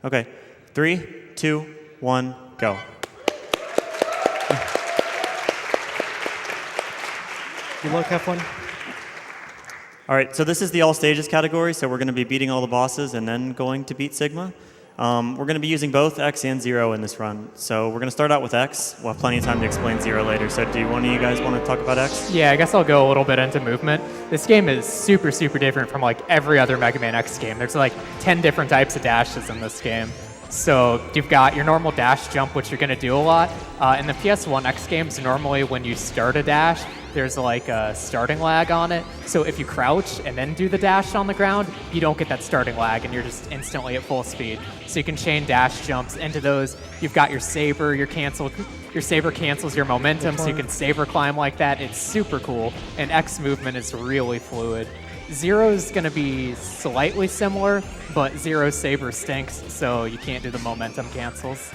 Okay, 3, 2, 1, go. Good luck, have fun. All right, so this is the all stages category, so we're going to be beating all the bosses and then going to beat Sigma. We're going to be using both X and 0 in this run. So we're going to start out with X. We'll have plenty of time to explain 0 later. So do one of you guys want to talk about X? Yeah, I guess I'll go a little bit into movement. This game is super, super different from like every other Mega Man X game. There's like 10 different types of dashes in this game. So you've got your normal dash jump, which you're going to do a lot. In the PS1 X games, normally when you start a dash, there's like a starting lag on it. So if you crouch and then do the dash on the ground, you don't get that starting lag and you're just instantly at full speed. So you can chain dash jumps into those. You've got your saber, your saber cancels your momentum, so you can saber climb like that. It's super cool, and X movement is really fluid. Zero's gonna be slightly similar, but Zero's saber stinks, so you can't do the momentum cancels.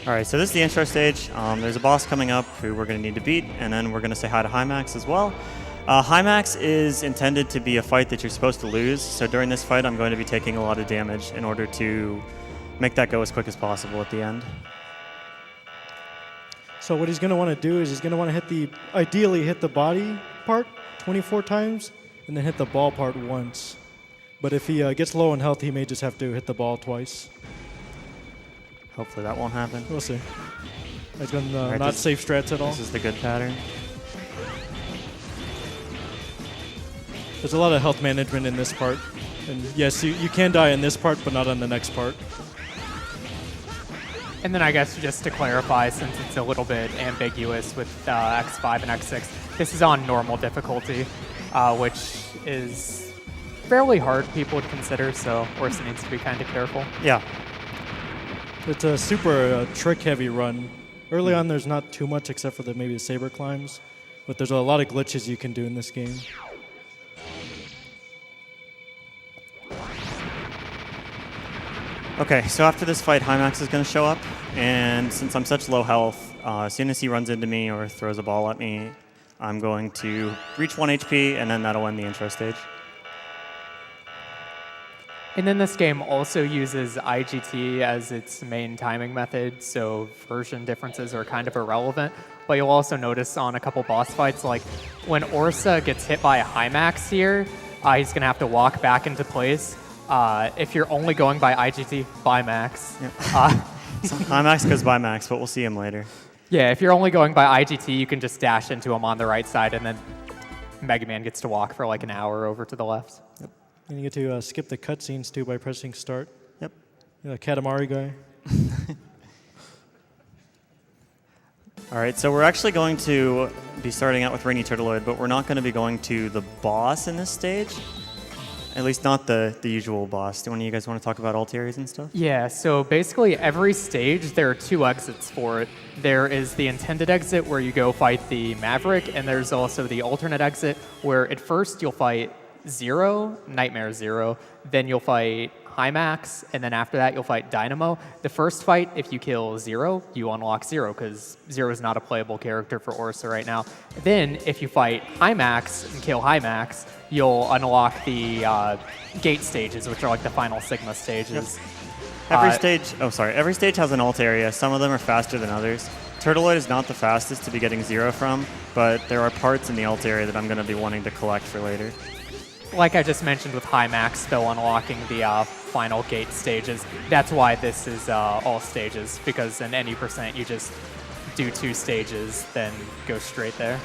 All right, so this is the intro stage. There's a boss coming up who we're going to need to beat, and then we're going to say hi to Hymax as well. Hymax is intended to be a fight that you're supposed to lose, so during this fight I'm going to be taking a lot of damage in order to make that go as quick as possible at the end. So what he's going to want to do is he's going to want to ideally hit the body part 24 times, and then hit the ball part once. But if he gets low in health, he may just have to hit the ball twice. Hopefully that won't happen. We'll see. He's going Right, not safe strats at all. This is the good pattern. There's a lot of health management in this part. And yes, you can die in this part, but not on the next part. And then I guess just to clarify, since it's a little bit ambiguous with X5 and X6, this is on normal difficulty, which is fairly hard, people would consider, so Orsa needs to be kind of careful. Yeah. It's a super trick-heavy run. Early on, there's not too much except for maybe the saber climbs, but there's a lot of glitches you can do in this game. Okay, so after this fight, Hymax is going to show up, and since I'm such low health, as soon as he runs into me or throws a ball at me, I'm going to reach 1 HP, and then that'll end the intro stage. And then this game also uses IGT as its main timing method, so version differences are kind of irrelevant. But you'll also notice on a couple boss fights, like when Orsa gets hit by a Hymax here, he's going to have to walk back into place. If you're only going by IGT, by Max. Yep. So Hymax goes by Max, but we'll see him later. Yeah, if you're only going by IGT, you can just dash into him on the right side, and then Mega Man gets to walk for like an hour over to the left. Yep. And you get to skip the cutscenes too by pressing start. Yep. You're a Katamari guy. All right, so we're actually going to be starting out with Rainy Turtleoid, but we're not going to be going to the boss in this stage. At least not the usual boss. Do one of you guys want to talk about Altaries and stuff? Yeah, so basically every stage, there are 2 exits for it. There is the intended exit where you go fight the Maverick, and there's also the alternate exit where at first you'll fight Zero, Nightmare Zero, then you'll fight Hymax, and then after that you'll fight Dynamo. The first fight, if you kill Zero, you unlock Zero, because Zero is not a playable character for Orsa right now. Then, if you fight Hymax and kill Hymax, you'll unlock the gate stages, which are like the final Sigma stages. Yep. Every stage has an alt area. Some of them are faster than others. Turtleoid is not the fastest to be getting Zero from, but there are parts in the alt area that I'm going to be wanting to collect for later. Like I just mentioned with Hymax, though, unlocking the final gate stages. That's why this is all stages, because in any percent you just do 2 stages, then go straight there.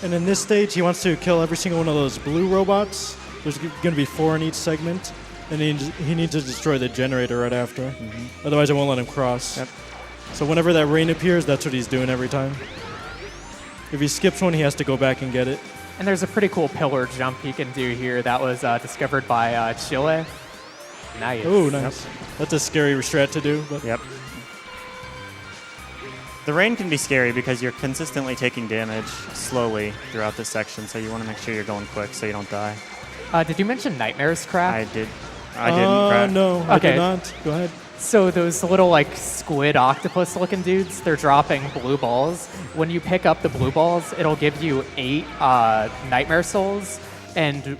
And in this stage, he wants to kill every single one of those blue robots. There's going to be 4 in each segment, and he needs to destroy the generator right after. Mm-hmm. Otherwise, it won't let him cross. Yep. So whenever that rain appears, that's what he's doing every time. If he skips one, he has to go back and get it. And there's a pretty cool pillar jump he can do here that was discovered by Chile. Nice. Oh, nice. Yep. That's a scary strat to do. But. Yep. The rain can be scary because you're consistently taking damage slowly throughout this section, so you want to make sure you're going quick so you don't die. Did you mention Nightmare's crack? I didn't crack. No, okay. I did not. Go ahead. So those little like squid octopus looking dudes, they're dropping blue balls. When you pick up the blue balls, it'll give you 8 Nightmare souls. And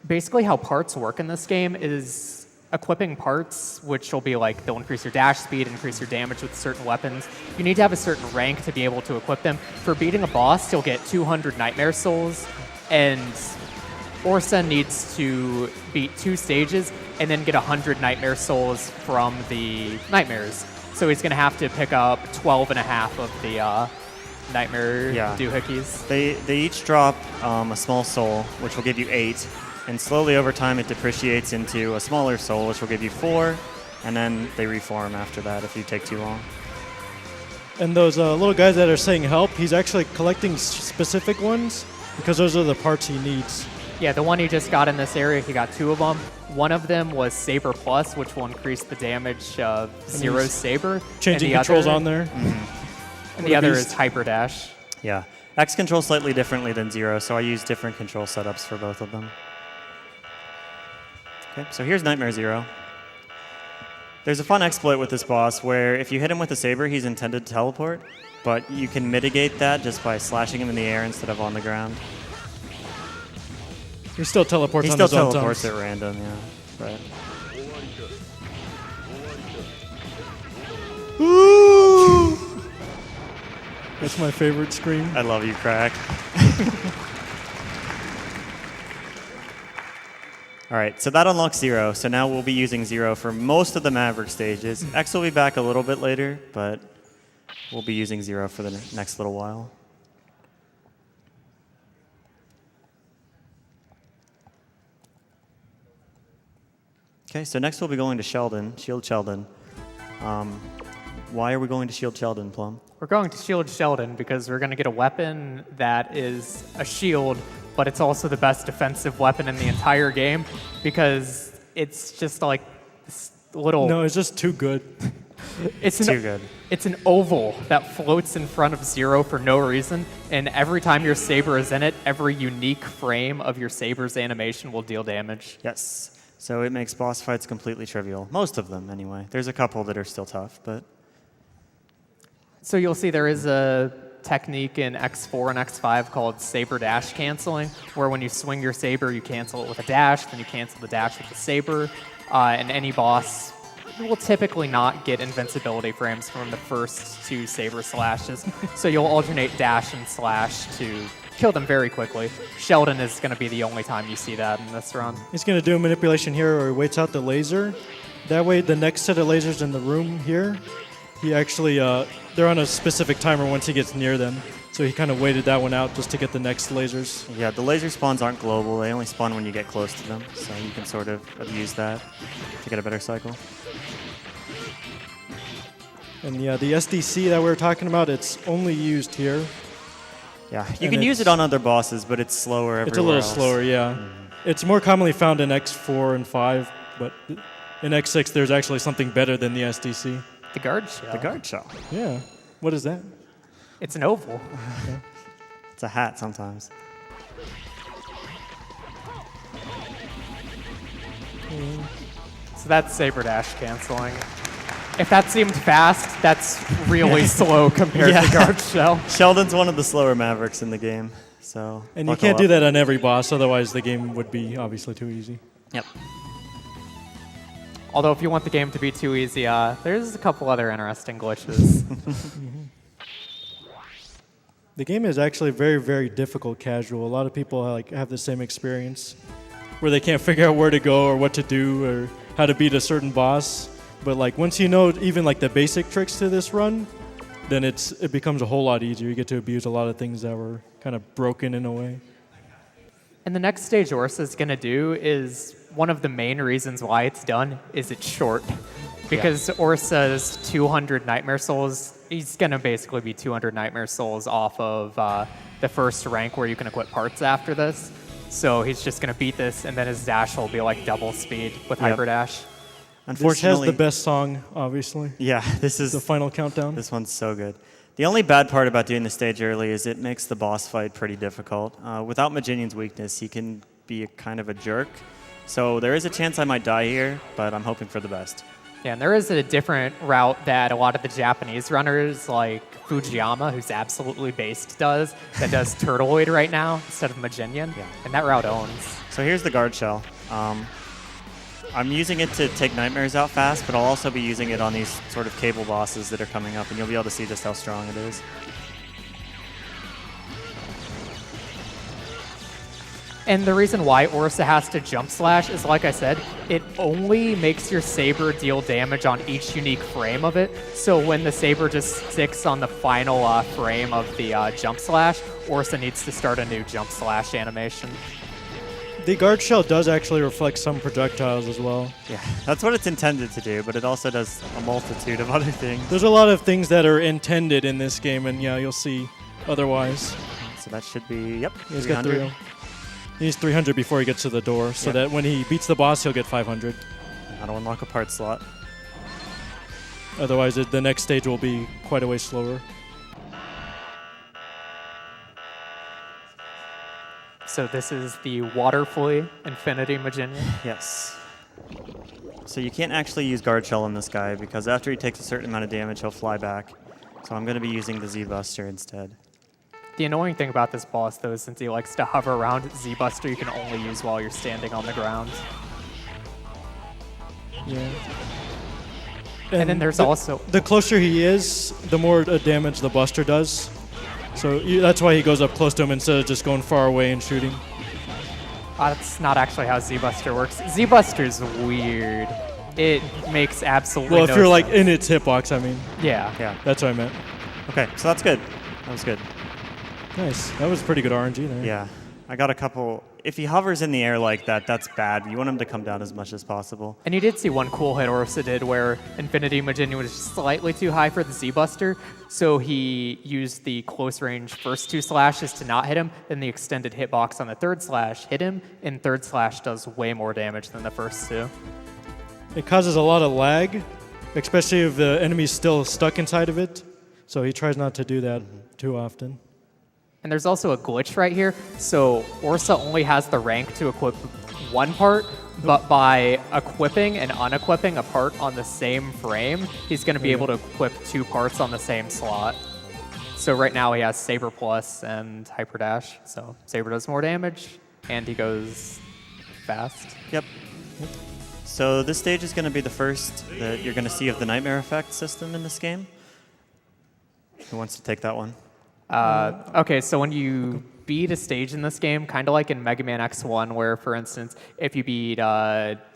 basically how parts work in this game is equipping parts, which will be like they'll increase your dash speed, increase your damage with certain weapons. You need to have a certain rank to be able to equip them. For beating a boss, you'll get 200 Nightmare Souls, and Orsa needs to beat 2 stages and then get 100 Nightmare Souls from the Nightmares. So he's going to have to pick up 12 and a half of the Nightmare doohickeys. They each drop a small soul, which will give you 8. And slowly over time, it depreciates into a smaller soul, which will give you 4. And then they reform after that if you take too long. And those little guys that are saying help, he's actually collecting specific ones because those are the parts he needs. Yeah, the one he just got in this area, he got 2 of them. One of them was Saber Plus, which will increase the damage of Zero's Saber. Changing controls on there. And the other is Hyper Dash. Yeah. X controls slightly differently than Zero, so I use different control setups for both of them. Okay, so here's Nightmare Zero. There's a fun exploit with this boss where if you hit him with a saber, he's intended to teleport, but you can mitigate that just by slashing him in the air instead of on the ground. He still teleports He on still his own teleports times. at random, yeah. But Ooh! That's my favorite scream. I love you, Crack. All right, so that unlocks Zero. So now we'll be using Zero for most of the Maverick stages. X will be back a little bit later, but we'll be using Zero for the next little while. Okay, so next we'll be going to Sheldon, Shield Sheldon. Why are we going to Shield Sheldon, Plum? We're going to Shield Sheldon because we're going to get a weapon that is a shield, but it's also the best defensive weapon in the entire game because it's just like this little... No, it's just too good. It's too good. It's an oval that floats in front of Zero for no reason, and every time your saber is in it, every unique frame of your saber's animation will deal damage. Yes. So it makes boss fights completely trivial. Most of them, anyway. There's a couple that are still tough, but... So you'll see there is a technique in X4 and X5 called saber dash canceling, where when you swing your saber, you cancel it with a dash, then you cancel the dash with the saber, and any boss will typically not get invincibility frames from the first 2 saber slashes. So you'll alternate dash and slash to kill them very quickly. Sheldon is going to be the only time you see that in this run. He's going to do a manipulation here where he waits out the laser. That way, the next set of lasers in the room here, he actually, they're on a specific timer once he gets near them. So he kind of waited that one out just to get the next lasers. Yeah, the laser spawns aren't global. They only spawn when you get close to them. So you can sort of abuse that to get a better cycle. And yeah, the SDC that we were talking about, it's only used here. Yeah, you can use it on other bosses, but it's slower everywhere It's a little else. slower, yeah. It's more commonly found in X4 and 5, but in X6 there's actually something better than the SDC. The guard shell. The guard shell. Yeah. What is that? It's an oval. It's a hat sometimes. So that's saber dash canceling. If that seemed fast, that's really slow compared to guard shell. Sheldon's one of the slower Mavericks in the game, so And you buckle can't up. do that on every boss, otherwise the game would be obviously too easy. Yep. Although if you want the game to be too easy, there's a couple other interesting glitches. The game is actually very, very difficult casual. A lot of people have the same experience where they can't figure out where to go or what to do or how to beat a certain boss. But once you know even the basic tricks to this run, then it becomes a whole lot easier. You get to abuse a lot of things that were kind of broken in a way. And the next stage Orsa is going to do is one of the main reasons why it's done is it's short. Because Orsa's 200 Nightmare Souls, he's going to basically be 200 Nightmare Souls off of the first rank where you can equip parts after this. So he's just going to beat this, and then his dash will be double speed with Hyper Dash. This has Unfortunately, the best song, obviously. yeah, this is The final countdown. This one's so good. The only bad part about doing the stage early is it makes the boss fight pretty difficult. Without Maginian's weakness, he can be kind of a jerk. So there is a chance I might die here, but I'm hoping for the best. Yeah, and there is a different route that a lot of the Japanese runners, like Fujiyama, who's absolutely based, does Turtleoid right now instead of Maginian, Yeah. and that route owns. So here's the guard shell. I'm using it to take nightmares out fast, but I'll also be using it on these sort of cable bosses that are coming up, and you'll be able to see just how strong it is. And the reason why Orisa has to jump slash is, like I said, it only makes your saber deal damage on each unique frame of it. So when the saber just sticks on the final frame of the jump slash, Orisa needs to start a new jump slash animation. The guard shell does actually reflect some projectiles as well. Yeah, that's what it's intended to do, but it also does a multitude of other things. There's a lot of things that are intended in this game, and yeah, you'll see otherwise. So that should be, yep, He's got 300. He needs 300 before he gets to the door, so Yep. that when he beats the boss, he'll get 500. That'll unlock a part slot. Otherwise, the next stage will be quite a way slower. So this is the Water Flea Infinity Maginian. Yes. So you can't actually use guard shell on this guy, because after he takes a certain amount of damage, he'll fly back. So I'm going to be using the Z-Buster instead. The annoying thing about this boss, though, is since he likes to hover around, Z-Buster you can only use while you're standing on the ground. Yeah. And then there's also... The closer he is, the more damage the Buster does. So that's why he goes up close to him instead of just going far away and shooting. That's not actually how Z-Buster works. Z-Buster's weird. It makes absolutely Well, no if you're like sense. in its hitbox, I mean. Yeah. Yeah. That's what I meant. Okay, so that's good. That was good. Nice. That was pretty good RNG there. Yeah. I got a couple... If he hovers in the air like that, that's bad. You want him to come down as much as possible. And you did see one cool hit Orisa did where Infinity Maginian was slightly too high for the Z-Buster, so he used the close range first two slashes to not hit him, then the extended hitbox on the third slash hit him, and third slash does way more damage than the first two. It causes a lot of lag, especially if the enemy's still stuck inside of it. So he tries not to do that too often. And there's also a glitch right here. So Orisa only has the rank to equip one part, but by equipping and unequipping a part on the same frame, he's going to be able to equip two parts on the same slot. So right now he has Saber Plus and Hyper Dash. So Saber does more damage, and he goes fast. Yep. So this stage is going to be the first that you're going to see of the Nightmare Effect system in this game. Who wants to take that one? Okay, so when you beat a stage in this game, kind of like in Mega Man X1, where, for instance, if you beat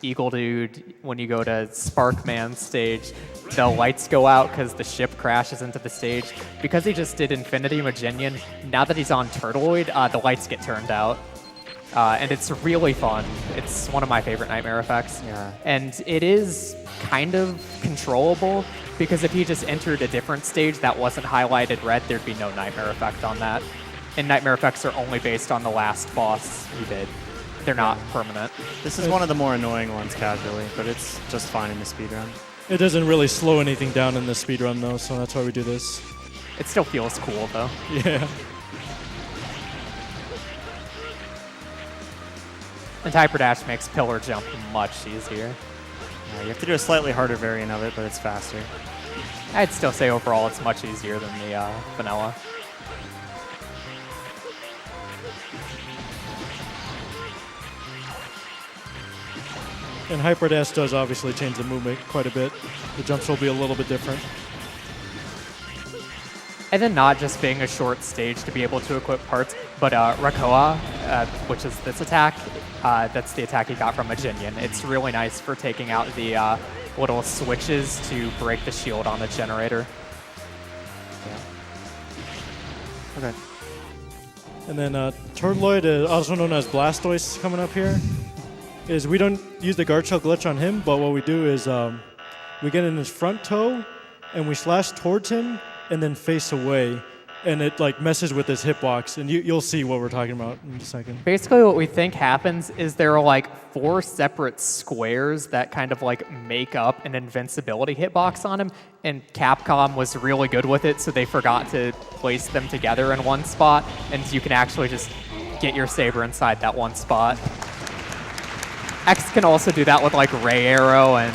Eagle Dude, when you go to Sparkman stage, the lights go out because the ship crashes into the stage. Because he just did Infinity Maginian, now that he's on Turtleoid, the lights get turned out. And it's really fun. It's one of my favorite Nightmare Effects. Yeah. And it is kind of controllable, because if he just entered a different stage that wasn't highlighted red, there'd be no Nightmare Effect on that. And Nightmare Effects are only based on the last boss he did. They're not permanent. This is one of the more annoying ones casually, but it's just fine in the speedrun. It doesn't really slow anything down in the speedrun, though, so that's why we do this. It still feels cool, though. Yeah. And Hyper Dash makes Pillar Jump much easier. You have to do a slightly harder variant of it, but it's faster. I'd still say overall it's much easier than the vanilla. And Hyper Dash does obviously change the movement quite a bit. The jumps will be a little bit different. And then not just being a short stage to be able to equip parts, but Rakoa, which is this attack, that's the attack he got from Maginian. It's really nice for taking out the little switches to break the shield on the generator. Okay. And then Turtleoid, also known as Blastoise, coming up here. Is we don't use the guard shell glitch on him, but what we do is we get in his front toe and we slash towards him and then face away, and it like messes with his hitbox, and you'll see what we're talking about in a second. Basically what we think happens is there are like 4 separate squares that kind of like make up an invincibility hitbox on him, and Capcom was really good with it, so they forgot to place them together in one spot, and you can actually just get your saber inside that one spot. X can also do that with like Ray Arrow and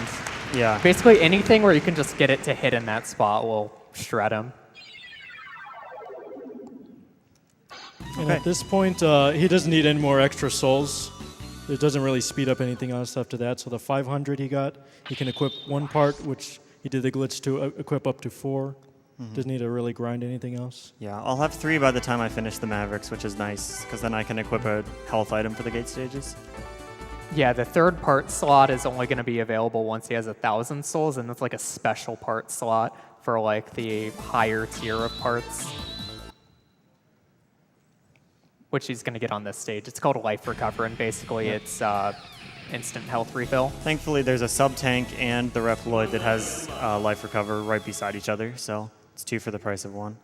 Yeah. Basically anything where you can just get it to hit in that spot will shred him. And at this point, he doesn't need any more extra souls. It doesn't really speed up anything else after that. So the 500 he got, he can equip one part, which he did the glitch to equip up to 4. Doesn't need to really grind anything else. Yeah, I'll have 3 by the time I finish the Mavericks, which is nice, because then I can equip a health item for the gate stages. Yeah, the third part slot is only going to be available once he has 1,000 souls, and it's like a special part slot for like the higher tier of parts, which he's going to get on this stage. It's called Life Recover, and basically it's instant health refill. Thankfully, there's a sub-tank and the Reploid that has Life Recover right beside each other, so it's 2 for the price of 1.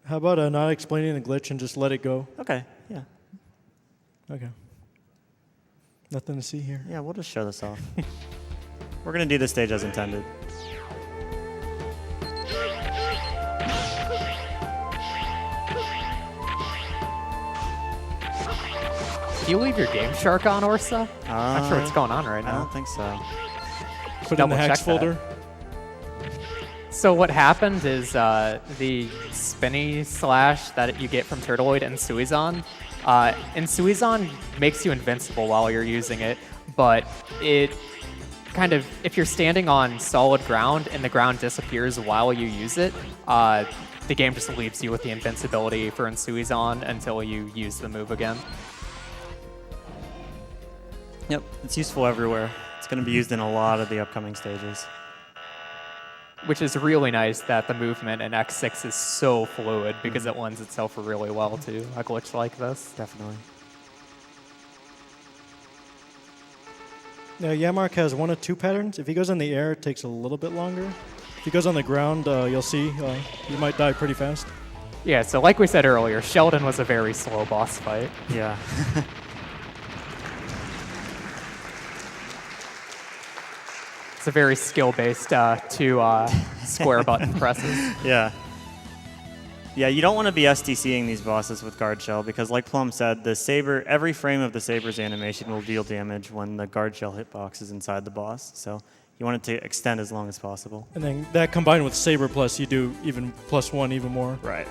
How about not explaining the glitch and just let it go? Okay, yeah. Okay. Nothing to see here. Yeah, we'll just show this off. We're going to do this stage as intended. Do you leave your Game Shark on, Orsa? I'm not sure what's going on right I now. don't think so. Put it in the hacks folder. So what happened is the spinny slash that you get from Turtleoid and Suizon, makes you invincible while you're using it, but it kind of, if you're standing on solid ground and the ground disappears while you use it, the game just leaves you with the invincibility for Suizon until you use the move again. Yep, it's useful everywhere. It's going to be used in a lot of the upcoming stages. Which is really nice that the movement in X6 is so fluid because it lends itself really well to a glitch like this. Definitely. Now, Yamark has 1 of 2 patterns. If he goes in the air, it takes a little bit longer. If he goes on the ground, you'll see he might die pretty fast. Yeah, so like we said earlier, Sheldon was a very slow boss fight. Yeah. It's a very skill-based 2 square button presses. Yeah. Yeah, you don't want to be SDCing these bosses with guard shell because, like Plum said, the saber, every frame of the saber's animation will deal damage when the guard shell hitbox is inside the boss. So you want it to extend as long as possible. And then that combined with Saber Plus, you do even +1 even more. Right.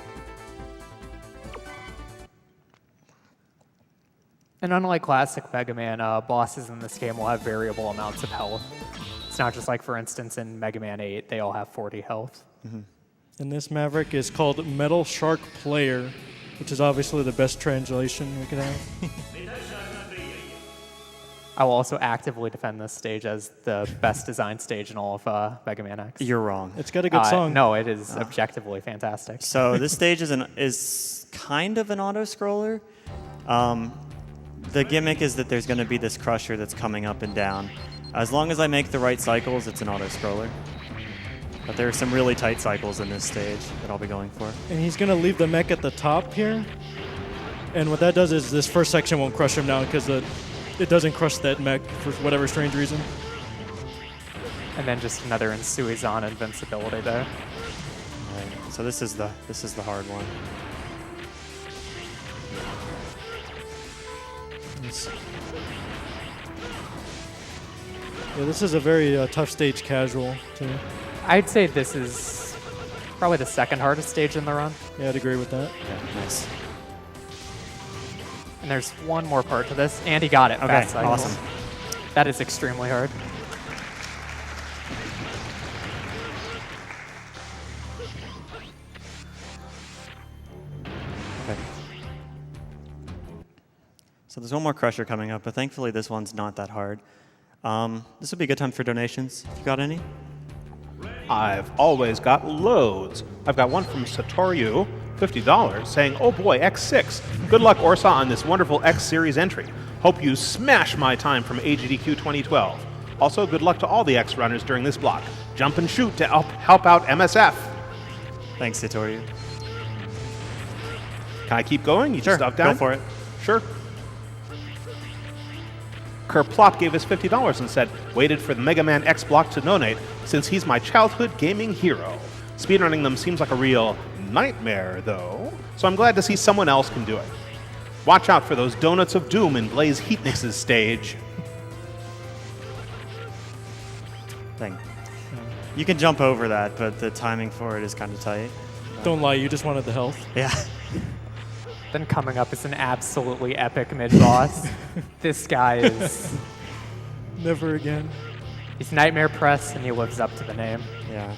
And unlike classic Mega Man, bosses in this game will have variable amounts of health. It's not just like, for instance, in Mega Man 8, they all have 40 health. And this Maverick is called Metal Shark Player, which is obviously the best translation we could have. I will also actively defend this stage as the best designed stage in all of Mega Man X. You're wrong. It's got a good song. No, it is objectively fantastic. So this stage is kind of an auto-scroller. The gimmick is that there's going to be this crusher that's coming up and down. As long as I make the right cycles, it's an auto-scroller. But there are some really tight cycles in this stage that I'll be going for. And he's going to leave the mech at the top here. And what that does is this first section won't crush him down because it doesn't crush that mech for whatever strange reason. And then just another Suizon invincibility there. Right. So this is the hard one. Yeah, this is a very tough stage casual, too. I'd say this is probably the second hardest stage in the run. Yeah, I'd agree with that. Yeah, nice. And there's one more part to this, and he got it. Okay, Fast cycles. awesome. That is extremely hard. Okay. So there's one more crusher coming up, but thankfully this one's not that hard. This would be a good time for donations. If you got any? I've always got loads. I've got one from Satoryu, $50, saying, "Oh boy, X6. Good luck, Orsa, on this wonderful X Series entry. Hope you smash my time from AGDQ 2012. Also, good luck to all the X runners during this block. Jump and shoot to help out MSF." Thanks, Satoryu. Can I keep going? You Sure, just stuck down? go for it. Sure. Kerplop gave us $50 and said, "Waited for the Mega Man X block to donate since he's my childhood gaming hero. Speedrunning them seems like a real nightmare, though, so I'm glad to see someone else can do it. Watch out for those donuts of doom in Blaze Heatnix's stage." thing. You can jump over that, but the timing for it is kind of tight. Don't lie, you just wanted the health. Yeah. Then coming up is an absolutely epic mid-boss. This guy is... Never again. He's Nightmare Press, and he lives up to the name. Yeah.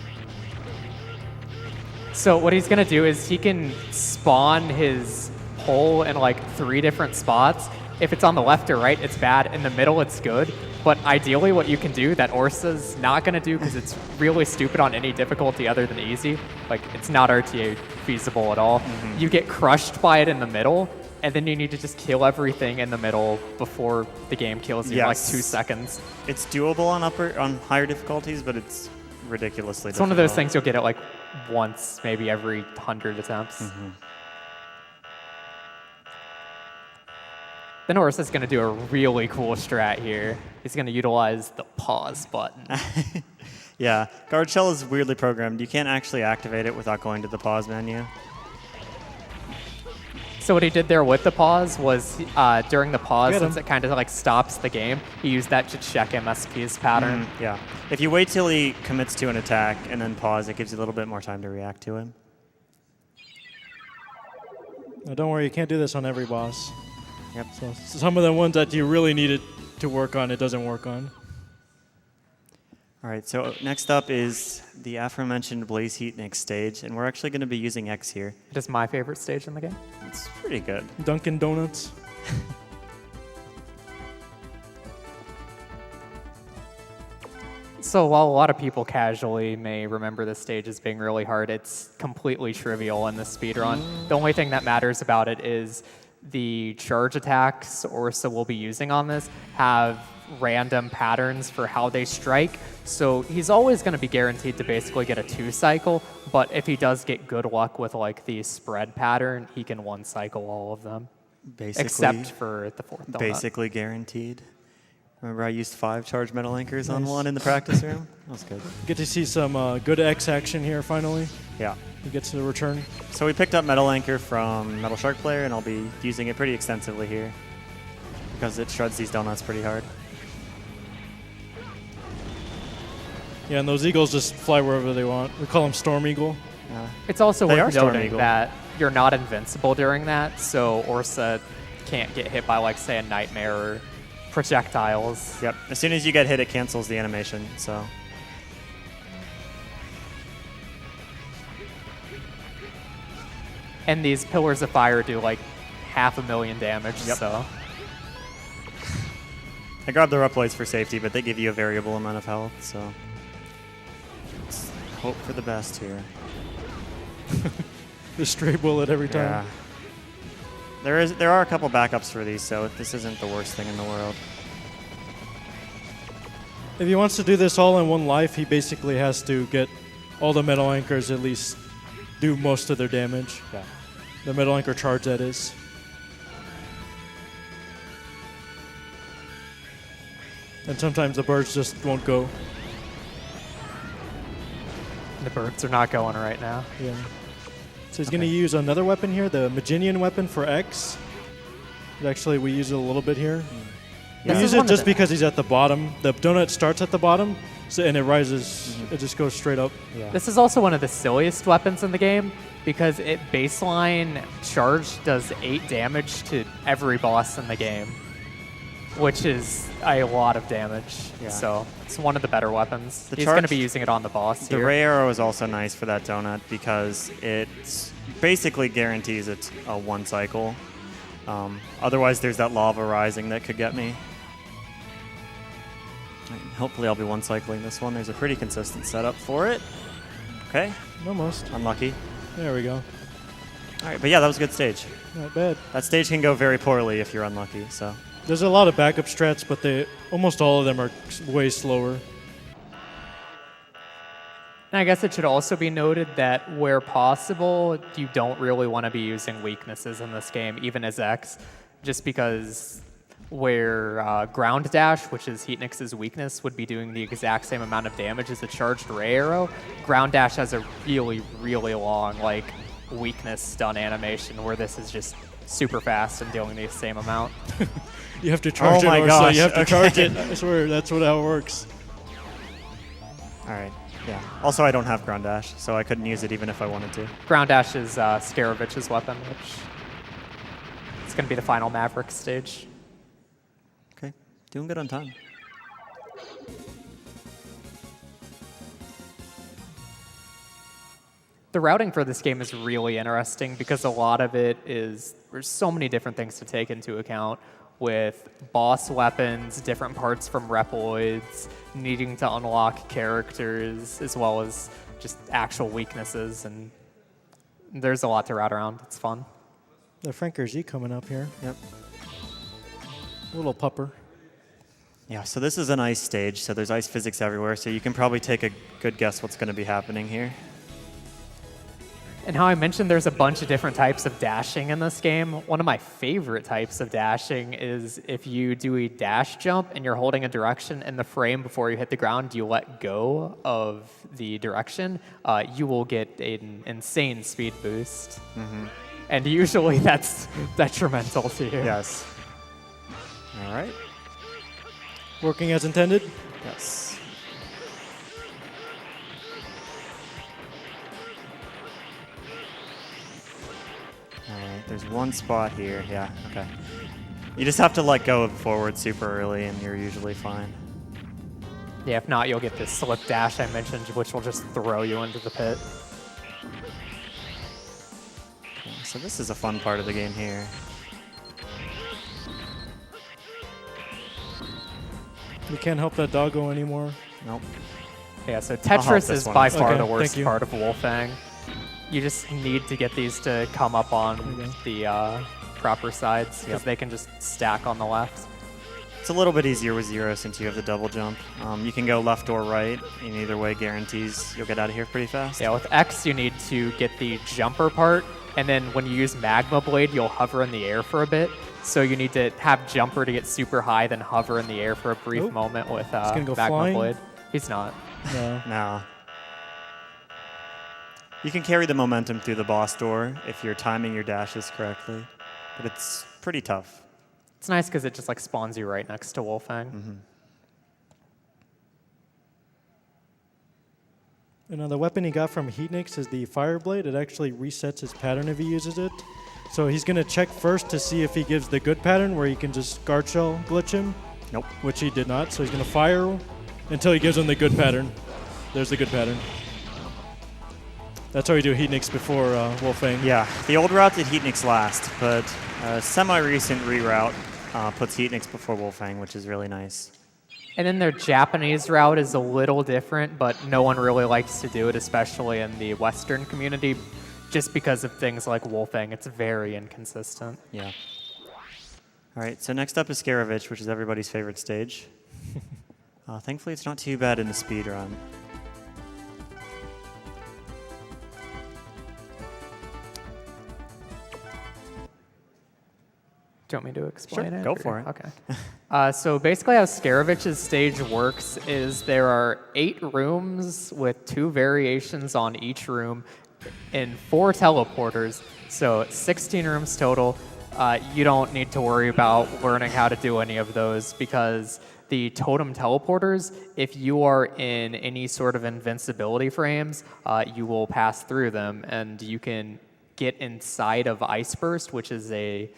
So what he's going to do is he can spawn his hole in like 3 different spots. If it's on the left or right, it's bad. In the middle, it's good. But ideally, what you can do that Orsa's not going to do, because it's really stupid on any difficulty other than easy, like it's not RTA feasible at all, you get crushed by it in the middle, and then you need to just kill everything in the middle before the game kills you in like 2 seconds. It's doable on higher difficulties, but it's ridiculously It's one of those things you'll get it like once, maybe every 100 attempts. Then Orsa's going to do a really cool strat here. He's going to utilize the pause button. Yeah, Guard Shell is weirdly programmed. You can't actually activate it without going to the pause menu. So what he did there with the pause was during the pause, Get him. since it kind of like stops the game, he used that to check MSP's pattern. Yeah. If you wait till he commits to an attack and then pause, it gives you a little bit more time to react to him. Now, don't worry, you can't do this on every boss. Yep. So some of the ones that you really needed to work on, it doesn't work on. All right, so next up is the aforementioned Blaze Heat Nick stage, and we're actually going to be using X here. It is my favorite stage in the game. It's pretty good. Dunkin' Donuts. So while a lot of people casually may remember this stage as being really hard, it's completely trivial in the speedrun. The only thing that matters about it is the charge attacks Orsa will be using on this have random patterns for how they strike. So he's always going to be guaranteed to basically get a 2-cycle, but if he does get good luck with like the spread pattern, he can 1-cycle all of them. Basically, Except for the 4th donut. basically guaranteed. Remember I used 5 charge metal anchors on one in the practice room? That was good. Get to see some good X action here finally. Yeah. He gets to return. So we picked up Metal Anchor from Metal Shark Player, and I'll be using it pretty extensively here because it shreds these donuts pretty hard. Yeah, and those eagles just fly wherever they want. We call them Storm Eagle. It's also They are worth Storm noting Eagle. that you're not invincible during that, so Orsa can't get hit by, like, say, a nightmare or projectiles. Yep. As soon as you get hit, it cancels the animation, so. And these pillars of fire do, like, 500,000 damage, so. I grabbed the Reploids for safety, but they give you a variable amount of health, so. Let's hope for the best here. The stray bullet every time. Yeah. There are a couple backups for these, so this isn't the worst thing in the world. If he wants to do this all in one life, he basically has to get all the metal anchors at least do most of their damage. Yeah. The metal anchor charge, that is. And sometimes the birds just won't go. The birds are not going right now. Yeah. So he's going to use another weapon here, the Maginian weapon for X. Actually, we use it a little bit here. This We is use one it of just the- because he's at the bottom. The donut starts at the bottom, so, and it rises. It just goes straight up. Yeah. This is also one of the silliest weapons in the game because it baseline charge does 8 damage to every boss in the game, which is a lot of damage. Yeah. So it's one of the better weapons. The He's going to charge- be using it on the boss The here. Ray Arrow is also nice for that donut because it basically guarantees it's a 1 cycle. Otherwise, there's that lava rising that could get me. And hopefully, I'll be 1 cycling this one. There's a pretty consistent setup for it. Okay, Almost. unlucky. There we go. All right, but yeah, that was a good stage. Not bad. That stage can go very poorly if you're unlucky. So There's a lot of backup strats, but almost all of them are way slower. And I guess it should also be noted that where possible, you don't really want to be using weaknesses in this game, even as X, just because where ground dash, which is Heatnix's weakness, would be doing the exact same amount of damage as a charged ray arrow, ground dash has a really, really long weakness stun animation where this is just super fast and doing the same amount. You have to charge Oh my it, Orsa. gosh, You have to okay. charge it. I swear, that's how it works. All right. Yeah. Also, I don't have ground dash, so I couldn't use it even if I wanted to. Ground dash is Skarovich's weapon, which is going to be the final Maverick stage. Okay. Doing good on time. The routing for this game is really interesting because a lot of it is, there's so many different things to take into account with boss weapons, different parts from Reploids, needing to unlock characters, as well as just actual weaknesses, and there's a lot to route around. It's fun. The Franker Z coming up here. Yep. Little pupper. Yeah, so this is an ice stage, so there's ice physics everywhere, so you can probably take a good guess what's going to be happening here. And how I mentioned there's a bunch of different types of dashing in this game. One of my favorite types of dashing is if you do a dash jump and you're holding a direction in the frame before you hit the ground, you let go of the direction, you will get an insane speed boost. And usually that's detrimental to you. Yes. All right. Working as intended. Yes. All right, there's one spot here. Yeah, okay. You just have to let go of forward super early, and you're usually fine. Yeah, if not, you'll get this slip dash I mentioned, which will just throw you into the pit. Okay, so this is a fun part of the game here. You can't help that doggo anymore. Nope. Yeah, so help Tetris this is one. by far Okay, the worst thank you. part of Wolfang. You just need to get these to come up on the proper sides, because they can just stack on the left. It's a little bit easier with Zero since you have the double jump. You can go left or right, and either way guarantees you'll get out of here pretty fast. Yeah, with X, you need to get the jumper part, and then when you use Magma Blade, you'll hover in the air for a bit. So you need to have jumper to get super high, then hover in the air for a brief Nope. moment with gonna go Magma flying. Blade. He's not. No. No. You can carry the momentum through the boss door if you're timing your dashes correctly, but it's pretty tough. It's nice because it just like spawns you right next to Wolfang. And the weapon he got from Heatnix is the Fire Blade. It actually resets his pattern if he uses it. So he's going to check first to see if he gives the good pattern where you can just guard shell glitch him. Nope. Which he did not. So he's going to fire until he gives him the good pattern. There's the good pattern. That's how we do Heatnix before Wolfang. Yeah, the old route did Heatnix last, but semi-recent reroute puts Heatnix before Wolfang, which is really nice. And then their Japanese route is a little different, but no one really likes to do it, especially in the Western community, just because of things like Wolfang. It's very inconsistent. Yeah. All right, so next up is Skarovich, which is everybody's favorite stage. Thankfully, it's not too bad in the speed run. Do you want me to explain Sure, it? go or- for it. Okay. So basically how Skarovich's stage works is there are 8 rooms with 2 variations on each room and 4 teleporters, so 16 rooms total. You don't need to worry about learning how to do any of those because the totem teleporters, if you are in any sort of invincibility frames, you will pass through them and you can get inside of Ice Burst, which is a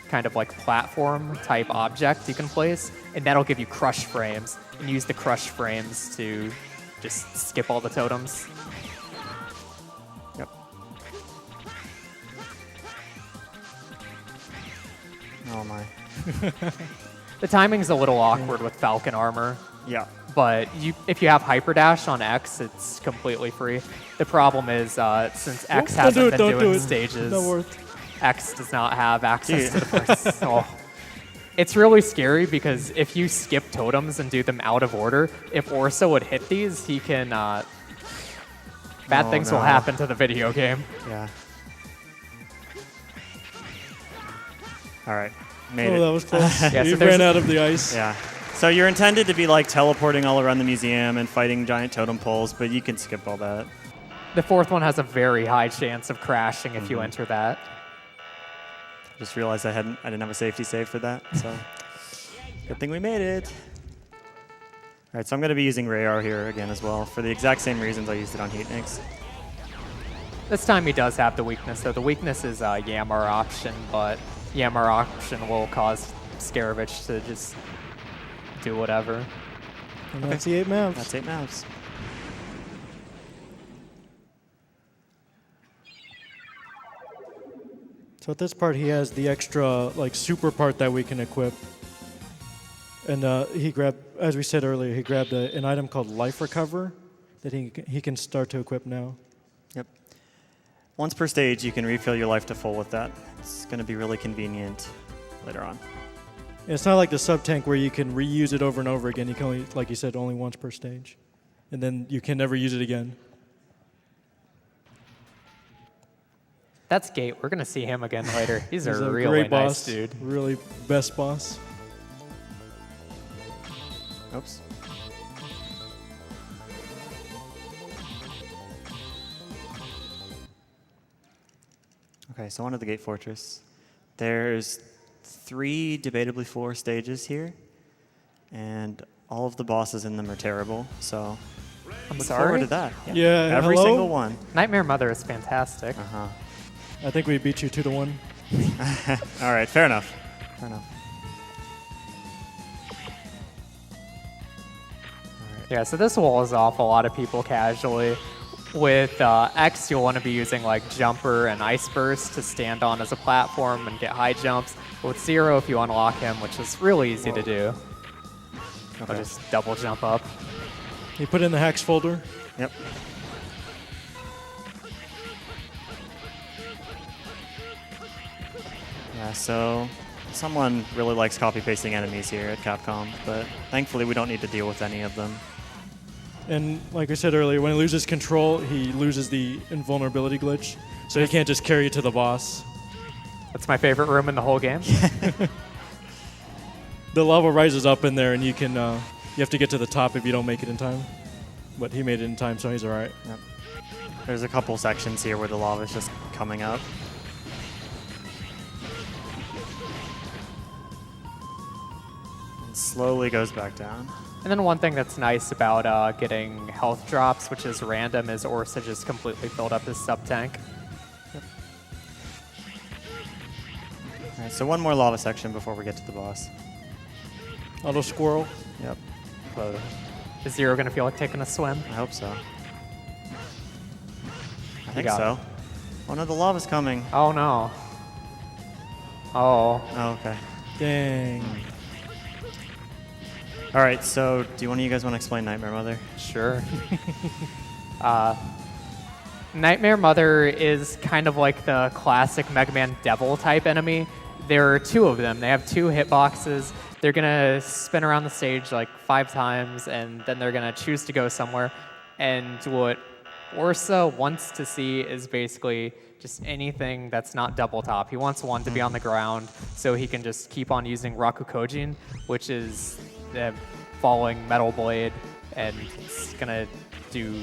kind of like platform type object you can place, and that'll give you crush frames, and use the crush frames to just skip all the totems. Yep. Oh my. The timing's a little awkward with Falcon armor, Yeah. but if you have Hyper Dash on X, it's completely free. The problem is since X Don't hasn't do it, been don't do doing it. stages, Not worth. X does not have access Dude. to the first. Oh. It's really scary because if you skip totems and do them out of order, if Orsa would hit these, he can. Bad Oh, things no. will happen to the video game. Yeah. All right. Made Oh, it. that was close. Yeah, He so there's ran a- out of the ice. Yeah. So you're intended to be like teleporting all around the museum and fighting giant totem poles, but you can skip all that. The fourth one has a very high chance of crashing if you enter that. Just realized I didn't have a safety save for that, so good thing we made it. right, so I'm going to be using Rayar here again as well for the exact same reasons I used it on Heatniks. This time he does have the weakness, though. The weakness is Yammer option, but Yammer option will cause Scaravich to just do whatever. And that's the 8 maps. That's 8 maps. So at this part, he has the extra like super part that we can equip. And he grabbed, as we said earlier, he grabbed an item called Life Recover that he can start to equip now. Yep. Once per stage, you can refill your life to full with that. It's going to be really convenient later on. And it's not like the sub tank where you can reuse it over and over again. You can only, like you said, only once per stage, and then you can never use it again. That's Gate. We're going to see him again later. He's a great really boss, nice dude. Really best boss. Oops. Okay, so on to the Gate Fortress. There's 3, debatably 4 stages here, and all of the bosses in them are terrible, so I'm look sorry? forward to that. Yeah, Every hello? single one. Nightmare Mother is fantastic. Uh-huh. I think we beat you 2-1. All right, fair enough. Fair enough. Yeah, so this walls off a lot of people casually. With X, you'll want to be using like Jumper and Ice Burst to stand on as a platform and get high jumps. But with Zero, if you unlock him, which is really easy to do, Okay. I'll just double jump up. You put in the hacks folder. Yep. Yeah, so someone really likes copy-pasting enemies here at Capcom, but thankfully we don't need to deal with any of them. And like I said earlier, when he loses control, he loses the invulnerability glitch. So he can't just carry you to the boss. That's my favorite room in the whole game. The lava rises up in there, and you can you have to get to the top if you don't make it in time. But he made it in time, so he's all right. Yep. There's a couple sections here where the lava's just coming up. And slowly goes back down. And then one thing that's nice about getting health drops, which is random, is Orsa just completely filled up his sub-tank. All right, so one more lava section before we get to the boss. Auto squirrel. Yep. Is Zero going to feel like taking a swim? I hope so. I think got so. it. Oh no, the lava's coming. Oh no. Oh. Oh, okay. Dang. All right, so do one of you guys want to explain Nightmare Mother? Sure. Nightmare Mother is kind of like the classic Mega Man Devil type enemy. There are 2 of them. They have 2 hitboxes. They're going to spin around the stage like 5 times, and then they're going to choose to go somewhere. And what Orsa wants to see is basically just anything that's not double top. He wants one to be on the ground so he can just keep on using Rakukojin, which is the falling metal blade, and it's gonna do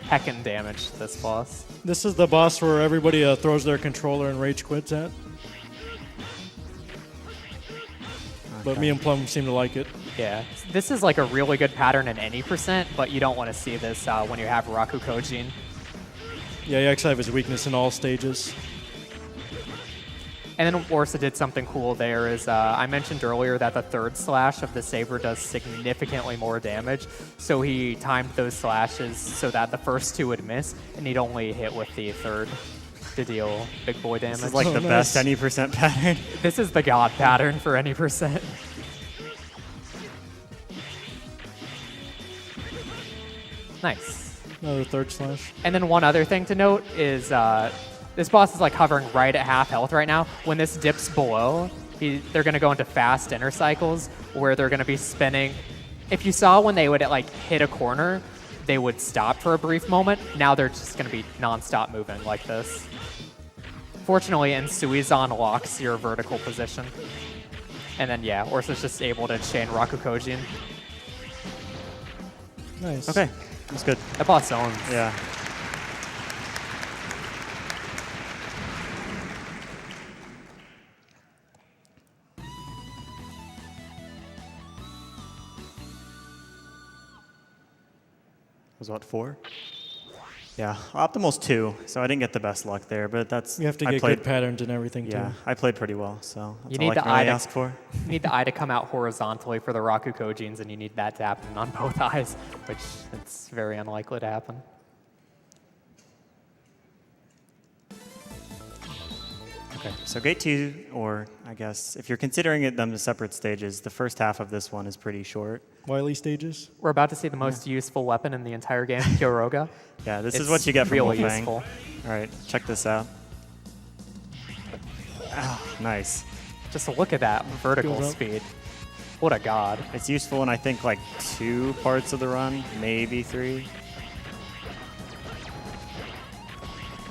heckin' damage to this boss. This is the boss where everybody throws their controller and rage quits at. But Okay. me and Plum seem to like it. Yeah, this is like a really good pattern in any percent, but you don't want to see this when you have Rakukojin. Yeah, he actually have his weakness in all stages. And then Orsa did something cool there is, I mentioned earlier that the 3rd slash of the saber does significantly more damage, so he timed those slashes so that the first 2 would miss, and he'd only hit with the 3rd to deal big boy damage. This is like Oh, the nice. best any percent pattern. This is the god pattern for any percent. Nice. Another 3rd slash. And then one other thing to note is this boss is like hovering right at half health right now. When this dips below, they're going to go into fast inner cycles where they're going to be spinning. If you saw when they would like hit a corner, they would stop for a brief moment. Now they're just going to be non-stop moving like this. Fortunately, Suizan locks your vertical position. And then, yeah, Orsa's just able to chain Rakukojin. Nice. Okay, that's good. That boss owns. Yeah. Was what, 4? Yeah, optimal's 2, so I didn't get the best luck there, but that's... You have to I get played, good patterns and everything, yeah, too. I played pretty well, so that's You all need I the can really eye to ask for. You need the eye to come out horizontally for the Rakukojins, and you need that to happen on both eyes, which it's very unlikely to happen. Okay, so gate 2, or I guess if you're considering them as separate stages, the first half of this one is pretty short. Wily stages. We're about to see the most useful weapon in the entire game, Kyoroga. Yeah, this is It's what you get from really Wolfang. useful. All right, check this out. Ah, nice. Just look at that vertical Goes up. speed. What a god. It's useful in, I think, like 2 parts of the run, maybe 3.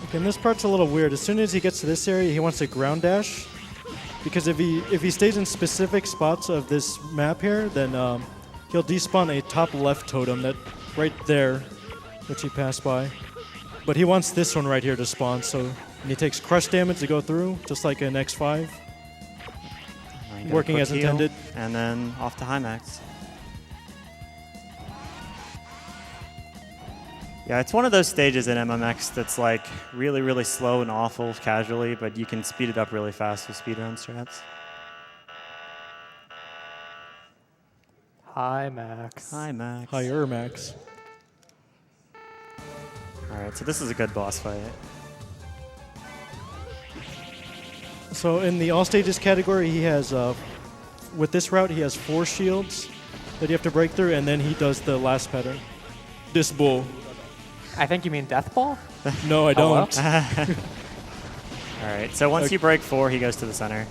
Okay, and this part's a little weird. As soon as he gets to this area, he wants to ground dash. Because if he stays in specific spots of this map here, then he'll despawn a top left totem that right there, which he passed by. But he wants this one right here to spawn, so and he takes crush damage to go through, just like an X5. Working as intended. And then off to Hymax. Yeah, it's one of those stages in MMX that's like really, really slow and awful casually, but you can speed it up really fast with speedrun strats. Hi, Max. Hi, Max. Higher max. All right, so this is a good boss fight. So in the all stages category, he has, with this route, he has 4 shields that you have to break through, and then he does the last pattern. This bull. I think you mean Death Ball? No, I Hello? don't. All right, so once Okay. you break 4, he goes to the center.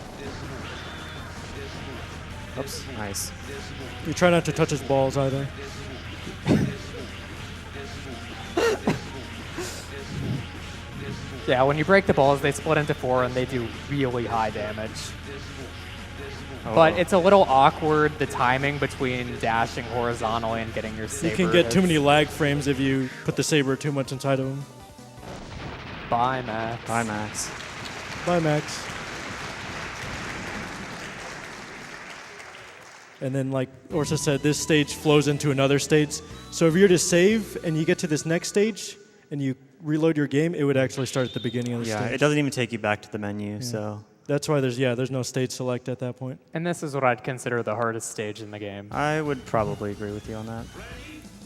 Oops, nice. You try not to touch his balls either. Yeah, when you break the balls, they split into 4 and they do really high damage. But it's a little awkward, the timing between dashing horizontally and getting your saber. You can get too hits. many lag frames if you put the saber too much inside of him. Bye, Max. Bye, Max. Bye, Max. And then, like Orsa said, this stage flows into another stage. So if you're to save and you get to this next stage and you reload your game, it would actually start at the beginning of the Yeah, stage. it doesn't even take you back to the menu, so That's why there's no stage select at that point. And this is what I'd consider the hardest stage in the game. I would probably agree with you on that.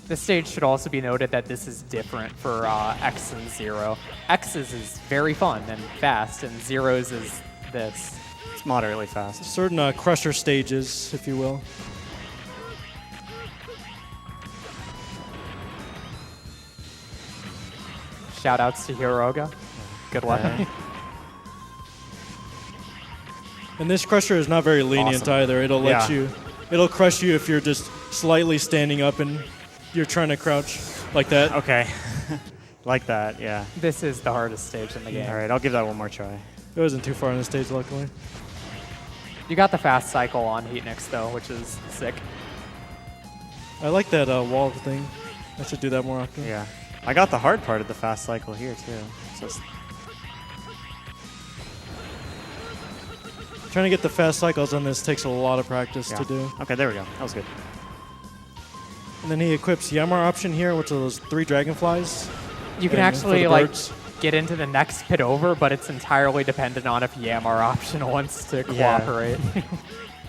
This stage should also be noted that this is different for X and 0. X's is very fun and fast, and 0's is this. It's moderately fast. Certain crusher stages, if you will. Shoutouts to Hiroga. Good weapon. Okay. And this crusher is not very lenient Awesome. either. It'll let Yeah. it'll crush you if you're just slightly standing up and you're trying to crouch like that. Okay. Like that, yeah. This is the hardest stage in the game. All right, I'll give that one more try. It wasn't too far on the stage, luckily. You got the fast cycle on Heatnix though, which is sick. I like that wall thing. I should do that more often. Yeah. I got the hard part of the fast cycle here, too. So it's- Trying to get the fast cycles on this takes a lot of practice yeah. to do. Okay, there we go. That was good. And then he equips Yamar option here, which are those 3 dragonflies. You can And for actually the like birds. get into the next pit over, but it's entirely dependent on if Yamar option wants to Yeah. cooperate.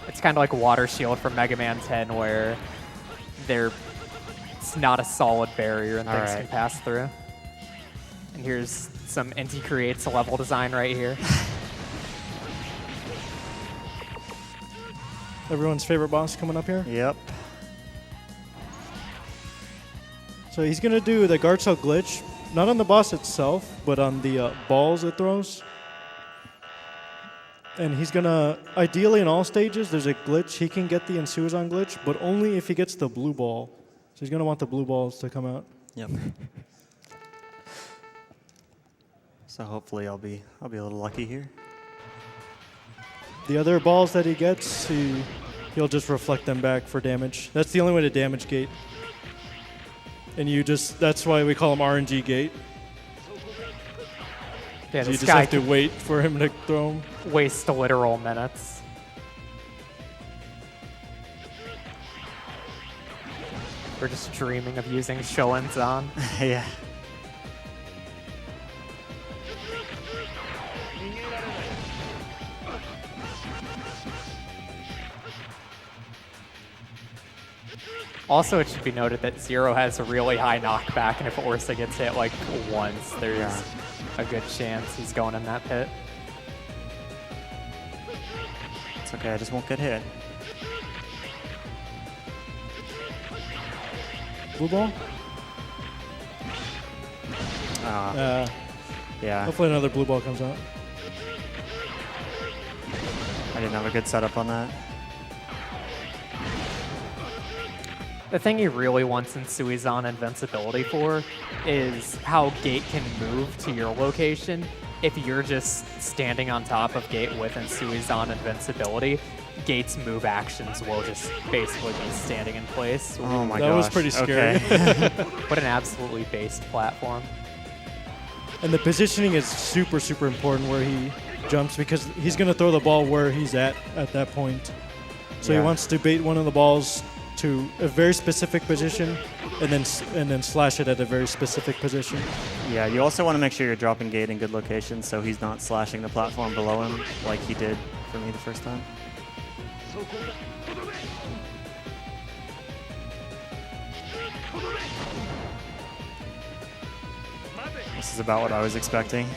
It's kind of like Water Shield from Mega Man 10, where it's not a solid barrier and things can Alright. pass through. And here's some Inti creates a level design right here. Everyone's favorite boss coming up here. Yep. So he's going to do the guard cell glitch, not on the boss itself, but on the balls it throws. And he's going to, ideally in all stages, there's a glitch. He can get the Ensuazon glitch, but only if he gets the blue ball. So he's going to want the blue balls to come out. Yep. So hopefully I'll be a little lucky here. The other balls that he gets, he'll just reflect them back for damage. That's the only way to damage gate. And that's why we call him RNG gate. Yeah, You this just guy have to wait for him to throw him. can waste literal minutes. We're just dreaming of using Shoenzan. Yeah. Also, it should be noted that Zero has a really high knockback, and if Orsa gets hit like once, there's a good chance he's going in that pit. It's okay, I just won't get hit. Blue ball? Yeah, Hopefully another blue ball comes out. I didn't have a good setup on that. The thing he really wants in Suizan Invincibility for is how Gate can move to your location. If you're just standing on top of Gate with Suizan Invincibility, Gate's move actions will just basically be standing in place. Oh my gosh. That was pretty scary. Okay. What an absolutely based platform. And the positioning is super, super important where he jumps because he's going to throw the ball where he's at that point. So he wants to bait one of the balls to a very specific position and then slash it at a very specific position. Yeah, you also want to make sure you're dropping Gate in good locations so he's not slashing the platform below him like he did for me the first time. This is about what I was expecting.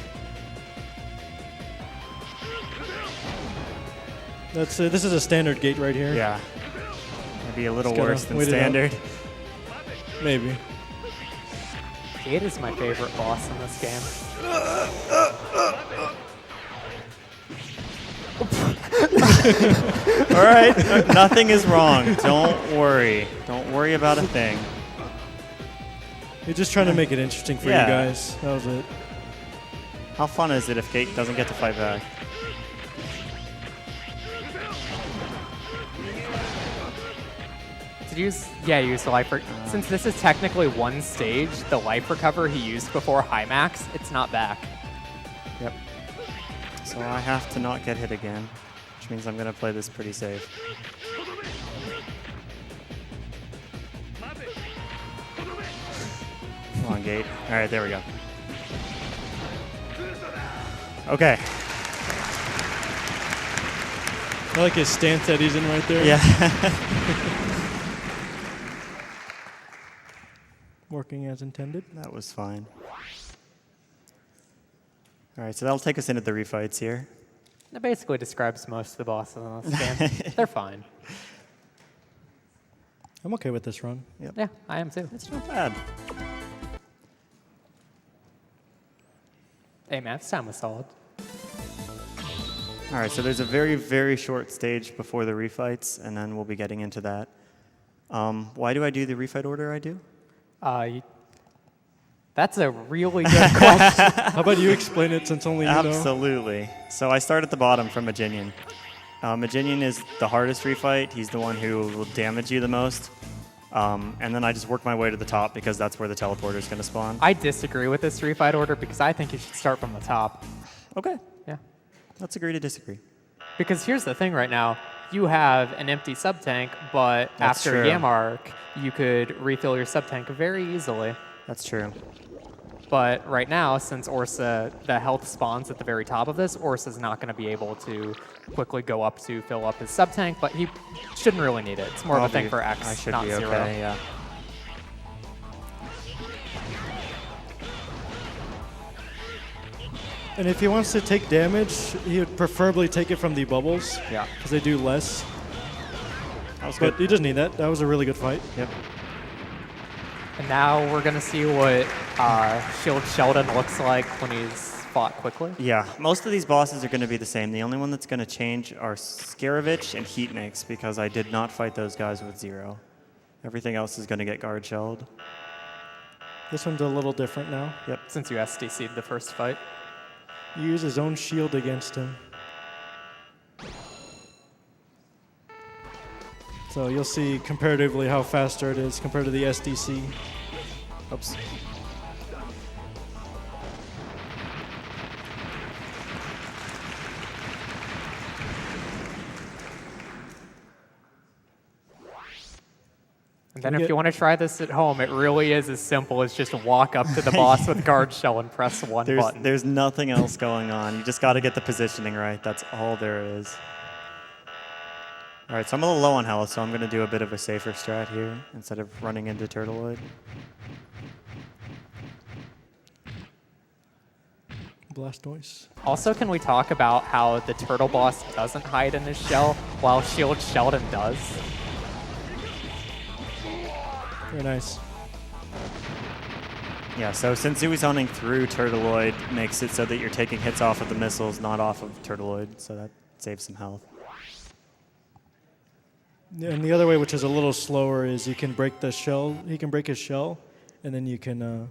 This is a standard Gate right here. Yeah. Maybe a little Just gotta worse than wait it out. standard. Maybe. Gate is my favorite boss in this game. All right, nothing is wrong. Don't worry. Don't worry about a thing. You're just trying to make it interesting for you guys. That was it. How fun is it if Gate doesn't get to fight back? Use the life. Since this is technically one stage, the life recover he used before high max, it's not back. Yep. So I have to not get hit again, which means I'm going to play this pretty safe. Come on, Gate. All right, there we go. Okay. I like his stance that he's in right there. Yeah. Working as intended. That was fine. All right, so that'll take us into the refights here. That basically describes most of the bosses in this game. They're fine. I'm okay with this run. Yep. Yeah, I am too. It's not bad. Hey man, this time was solid. All right, so there's a very, very short stage before the refights, and then we'll be getting into that. Why do I do the refight order I do? That's a really good question. How about you explain it since only you know? Absolutely. So I start at the bottom from Maginian. Maginian is the hardest refight. He's the one who will damage you the most. And then I just work my way to the top because that's where the teleporter is going to spawn. I disagree with this refight order because I think you should start from the top. Okay. Yeah. Let's agree to disagree. Because here's the thing right now. You have an empty sub-tank, but That's after true. Yamark, you could refill your sub-tank very easily. That's true. But right now, since Orsa, the health spawns at the very top of this, Orsa's not going to be able to quickly go up to fill up his sub-tank, but he shouldn't really need it. It's more of a thing for X, I should not be Zero. okay, yeah. And if he wants to take damage, he would preferably take it from the bubbles. Yeah. Because they do less. That was But good. he doesn't need that. That was a really good fight. Yep. And now we're going to see what Shield Sheldon looks like when he's fought quickly. Yeah, most of these bosses are going to be the same. The only one that's going to change are Scaravich and Heatnix because I did not fight those guys with Zero. Everything else is going to get guard shelled. This one's a little different now. Yep. Since you SDC'd the first fight. You use his own shield against him. So you'll see comparatively how faster it is compared to the SDC. Oops. And Then if you want to try this at home, it really is as simple as just walk up to the boss with guard shell and press one button. There's nothing else going on. You just got to get the positioning right. That's all there is. All right, so I'm a little low on health, so I'm going to do a bit of a safer strat here instead of running into Turtleoid. Blastoise. Also, can we talk about how the turtle boss doesn't hide in his shell while Shield Sheldon does? Very nice. Yeah, so since Zuizoning through Turtleoid makes it so that you're taking hits off of the missiles, not off of Turtleoid, so that saves some health. Yeah, and the other way, which is a little slower, is you can break the shell. He can break his shell, and then you can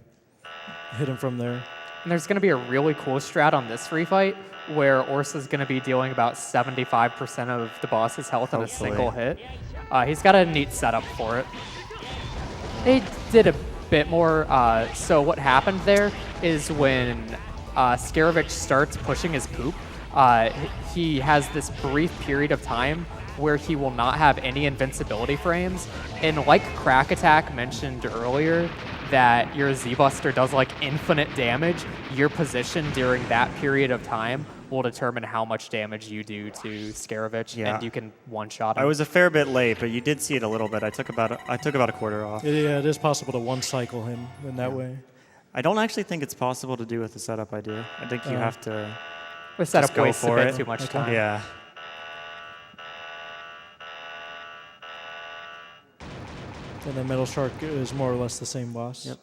hit him from there. And there's going to be a really cool strat on this refight where Orsa's going to be dealing about 75% of the boss's health in a single hit. He's got a neat setup for it. They did a bit more. So what happened there is when Scaravich starts pushing his poop, he has this brief period of time where he will not have any invincibility frames. And like Crack Attack mentioned earlier, that your Z-Buster does like infinite damage, your position during that period of time will determine how much damage you do to Scaravich, and you can one-shot him. I was a fair bit late, but you did see it a little bit. I took about a quarter off. Yeah, it is possible to one-cycle him in that way. I don't actually think it's possible to do with the setup I do. I think you have to the setup just go wastes for a bit it. too much time. Yeah. And then Metal Shark is more or less the same boss. Yep.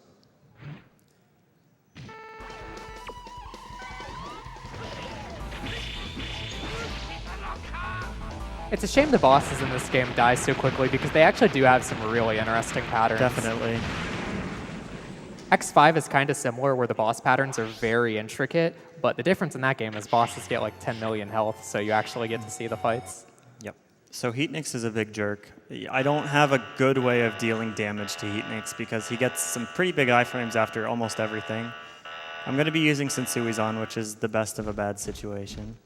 It's a shame the bosses in this game die so quickly because they actually do have some really interesting patterns. Definitely. X5 is kind of similar where the boss patterns are very intricate, but the difference in that game is bosses get like 10 million health, so you actually get to see the fights. Yep. So Heatnix is a big jerk. I don't have a good way of dealing damage to Heatnix because he gets some pretty big iframes after almost everything. I'm going to be using Sensuizon, which is the best of a bad situation.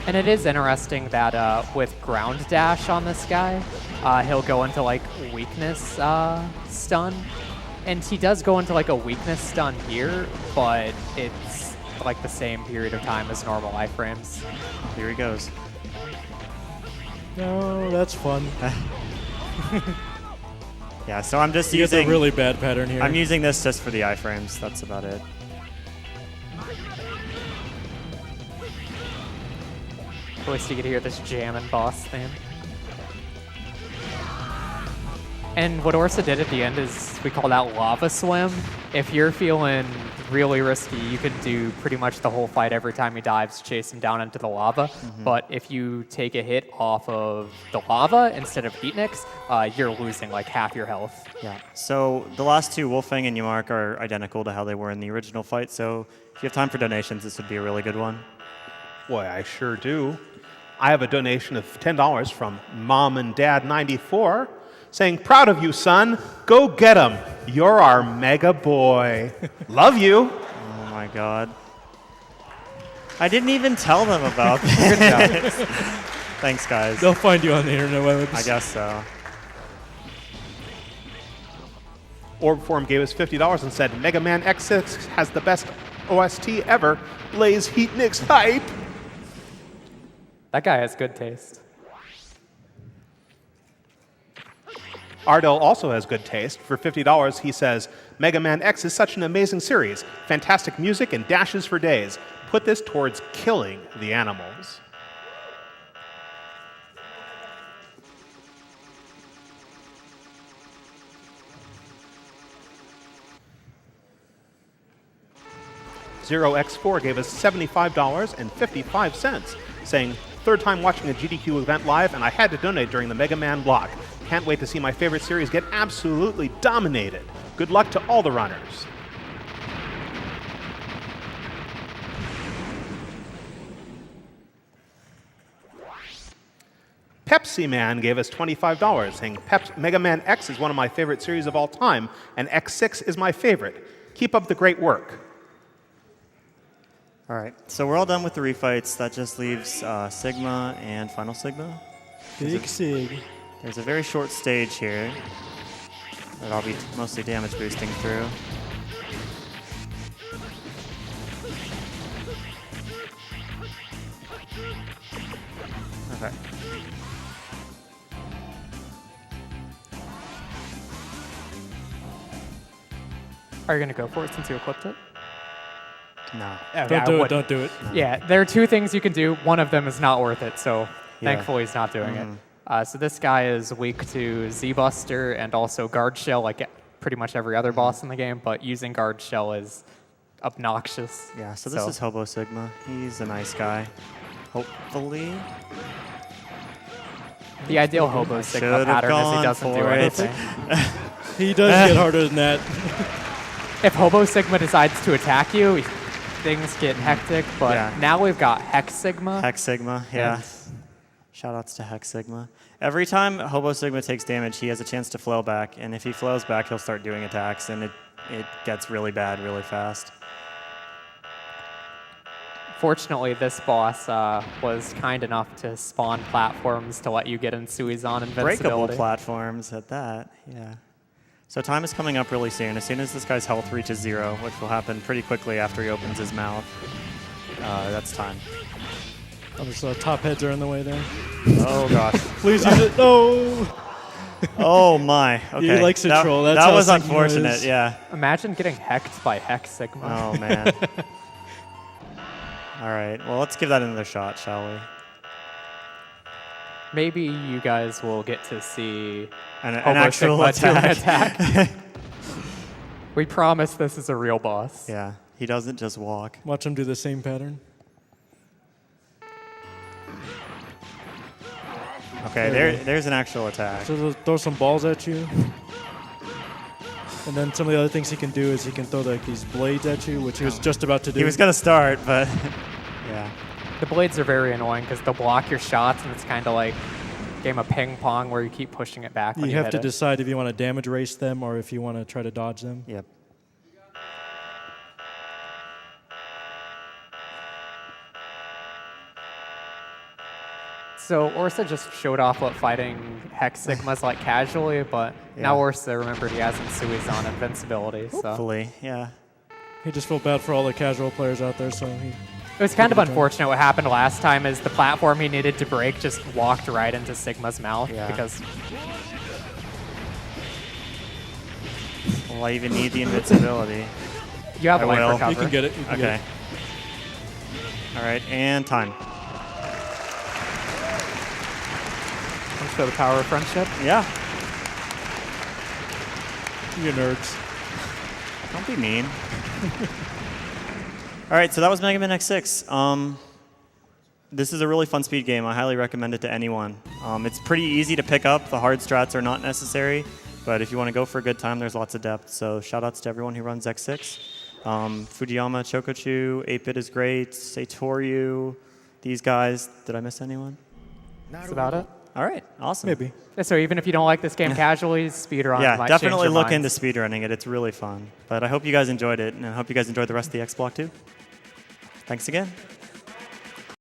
And it is interesting that with ground dash on this guy, he'll go into like weakness stun. And he does go into like a weakness stun here, but it's like the same period of time as normal iframes. Here he goes. No, that's fun. Yeah, so I'm just You get using a really bad pattern here. I'm using this just for the iframes. That's about it. At least you get to hear this jamming boss theme. And what Orsa did at the end is we call that lava swim. If you're feeling really risky, you can do pretty much the whole fight every time he dives, chase him down into the lava. But if you take a hit off of the lava instead of Heatnix, you're losing like half your health. Yeah. So the last two, Wolfang and Yumark, are identical to how they were in the original fight. So if you have time for donations, this would be a really good one. Boy, I sure do. I have a donation of $10 from Mom and Dad 94 saying, "Proud of you, son. Go get 'em. You're our mega boy. Love you." Oh my God. I didn't even tell them about this. Thanks, guys. They'll find you on the internet webs. I guess so. Orbform gave us $50 and said, "Mega Man X6 has the best OST ever. Blaze Heatnix hype." That guy has good taste. Ardell also has good taste. For $50, he says, "Mega Man X is such an amazing series. Fantastic music and dashes for days. Put this towards killing the animals." ZeroX4 gave us $75.55, saying, "Third time watching a GDQ event live, and I had to donate during the Mega Man block. Can't wait to see my favorite series get absolutely dominated. Good luck to all the runners." Pepsi Man gave us $25, saying, "Mega Man X is one of my favorite series of all time, and X6 is my favorite. Keep up the great work." All right, so we're all done with the refights. That just leaves Sigma and Final Sigma. Big Sig. There's a very short stage here that I'll be mostly damage boosting through. Okay. Are you going to go for it since you equipped it? No. Don't do it. Don't do it. Yeah, there are two things you can do. One of them is not worth it, so thankfully he's not doing it. So this guy is weak to Z-Buster and also Guard Shell, like pretty much every other boss in the game, but using Guard Shell is obnoxious. Yeah, so this is Hobo Sigma. He's a nice guy. Hopefully. The ideal Hobo Sigma pattern is he doesn't do anything. He does get harder than that. If Hobo Sigma decides to attack you, things get hectic, but now we've got Hex Sigma. Hex Sigma, yeah. Shoutouts to Hex Sigma. Every time Hobo Sigma takes damage, he has a chance to flail back, and if he flails back, he'll start doing attacks, and it gets really bad really fast. Fortunately, this boss was kind enough to spawn platforms to let you get in Suizan invincibility. Breakable platforms at that, yeah. So time is coming up really soon. As soon as this guy's health reaches 0, which will happen pretty quickly after he opens his mouth, that's time. Oh, there's top heads are in the way there. Oh, gosh. Please use it. No! Oh, my. Okay. He likes to troll. That's that how was Sigma unfortunate, is. yeah. Imagine getting hecked by Hex Sigma. Oh, man. All right. Well, let's give that another shot, shall we? Maybe you guys will get to see An Hobo actual Sigma do an attack. attack. We promise this is a real boss. Yeah. He doesn't just walk. Watch him do the same pattern. Okay, there's an actual attack. So they'll throw some balls at you. And then some of the other things he can do is he can throw like these blades at you, which he was just about to do. He was going to start, but yeah. The blades are very annoying because they'll block your shots, and it's kind of like a game of ping pong where you keep pushing it back when you have hit to it. decide if you want to damage race them or if you want to try to dodge them. Yep. So Orsa just showed off what fighting Hex Sigma's like casually, but now Orsa remembered he has Suizan invincibility. So Hopefully, yeah. He just felt bad for all the casual players out there, so he... it was kind of unfortunate what happened last time is the platform he needed to break just walked right into Sigma's mouth because... Will I even need the invincibility? You have I life will. recover. You can get it. You can Okay. get it. All right, and time. Let's show the power of friendship. Yeah. You nerds. Don't be mean. All right, so that was Mega Man X6. This is a really fun speed game. I highly recommend it to anyone. It's pretty easy to pick up. The hard strats are not necessary, but if you want to go for a good time, there's lots of depth. So shout-outs to everyone who runs X6. Fujiyama, Chokochu, 8-Bit is great, Seitoryu, these guys. Did I miss anyone? That's about it. All right, awesome. Maybe. So even if you don't like this game casually, speedrun Yeah, might definitely change your look into minds. speedrunning it. It's really fun. But I hope you guys enjoyed it, and I hope you guys enjoyed the rest of the X Block too. Thanks again.